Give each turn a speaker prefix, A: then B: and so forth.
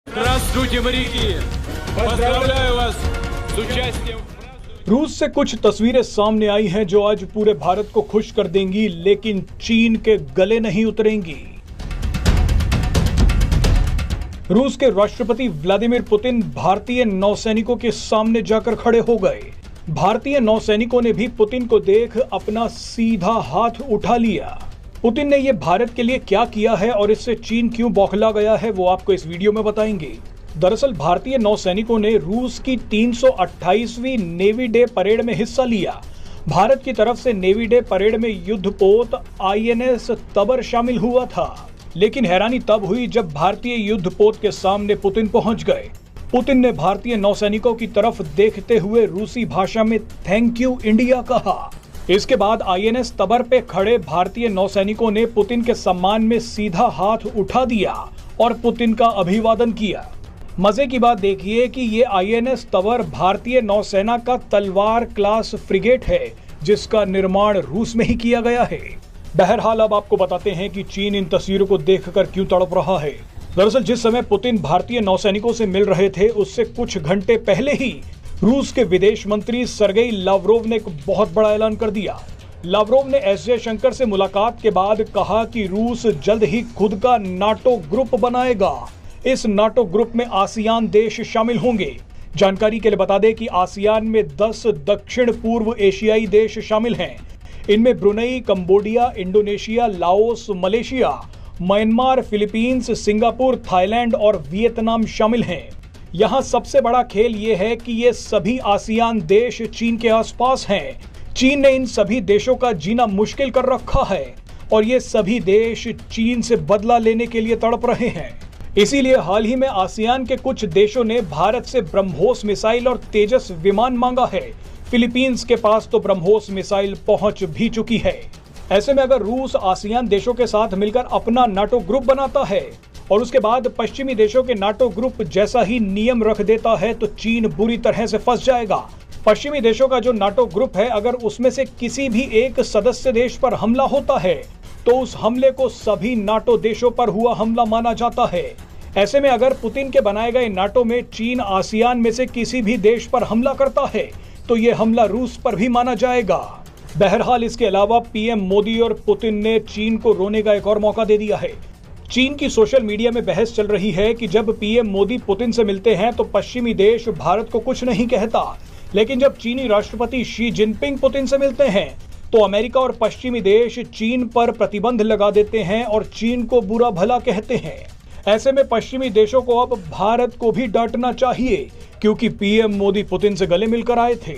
A: Здравствуйте, моряки! Поздравляю вас с участием.
B: रूस से कुछ तस्वीरें सामने आई हैं जो आज पूरे भारत को खुश कर देंगी, लेकिन चीन के गले नहीं उतरेंगी। रूस के राष्ट्रपति व्लादिमीर पुतिन भारतीय नौसैनिकों के सामने जाकर खड़े हो गए। भारतीय नौसैनिकों ने भी पुतिन को देख अपना सीधा हाथ उठा लिया। पुतिन ने यह भारत के लिए क्या किया है और इससे चीन क्यों बौखला गया है, वो आपको इस वीडियो में बताएंगे। दरअसल भारतीय नौसैनिकों ने रूस की 328वीं नेवी डे परेड में हिस्सा लिया। भारत की तरफ से नेवी डे परेड में युद्धपोत INS तबर शामिल हुआ था, लेकिन हैरानी तब हुई जब भारतीय युद्धपोत के सामने पुतिन पहुंच गए। पुतिन ने भारतीय नौसैनिकों की तरफ देखते हुए रूसी भाषा में थैंक यू इंडिया कहा। इसके बाद INS तबर पे खड़े भारतीय नौसैनिकों ने पुतिन के सम्मान में सीधा हाथ उठा दिया और पुतिन का अभिवादन किया। मजे की बात देखिए कि ये INS तबर भारतीय नौसेना का तलवार क्लास फ्रिगेट है, जिसका निर्माण रूस में ही किया गया है। बहरहाल अब आपको बताते हैं कि चीन इन तस्वीरों को देखकर क्यों तड़प रहा है। दरअसल जिस समय पुतिन भारतीय नौसैनिकों से मिल रहे थे, उससे कुछ घंटे पहले ही रूस के विदेश मंत्री सर्गेई लावरोव ने एक बहुत बड़ा ऐलान कर दिया। लावरोव ने एस जयशंकर से मुलाकात के बाद कहा कि रूस जल्द ही खुद का नाटो ग्रुप बनाएगा। इस नाटो ग्रुप में आसियान देश शामिल होंगे। जानकारी के लिए बता दें कि आसियान में 10 दक्षिण पूर्व एशियाई देश शामिल हैं। इनमें Brunei, Cambodia, Indonesia, Laos, Malaysia, Myanmar, Philippines, Singapore, Thailand और वियतनाम शामिल हैं। यहाँ सबसे बड़ा खेल ये है कि ये सभी आसियान देश चीन के आसपास हैं। चीन ने इन सभी देशों का जीना मुश्किल कर रखा है और ये सभी देश चीन से बदला लेने के लिए तड़प रहे हैं। इसीलिए हाल ही में आसियान के कुछ देशों ने भारत से ब्रह्मोस मिसाइल और तेजस विमान मांगा है। फिलीपींस के पास तो ब्रह्मोस मिसाइल पहुंच भी चुकी है। ऐसे में अगर रूस आसियान देशों के साथ मिलकर अपना नाटो ग्रुप बनाता है और उसके बाद पश्चिमी देशों के नाटो ग्रुप जैसा ही नियम रख देता है, तो चीन बुरी तरह से फंस जाएगा। पश्चिमी देशों का जो नाटो ग्रुप है, अगर उसमें से किसी भी एक सदस्य देश पर हमला होता है तो उस हमले को सभी नाटो देशों पर हुआ हमला माना जाता है। ऐसे में अगर पुतिन के बनाए गए नाटो में चीन आसियान में से किसी भी देश पर हमला करता है तो ये हमला रूस पर भी माना जाएगा। बहरहाल इसके अलावा PM मोदी और पुतिन ने चीन को रोने का एक और मौका दे दिया है। चीन की सोशल मीडिया में बहस चल रही है कि जब PM मोदी पुतिन से मिलते हैं तो पश्चिमी देश भारत को कुछ नहीं कहता, लेकिन जब चीनी राष्ट्रपति शी जिनपिंग पुतिन से मिलते हैं तो अमेरिका और पश्चिमी देश चीन पर प्रतिबंध लगा देते हैं और चीन को बुरा भला कहते हैं। ऐसे में पश्चिमी देशों को अब भारत को भी डांटना चाहिए, क्योंकि PM मोदी पुतिन से गले मिलकर आए थे।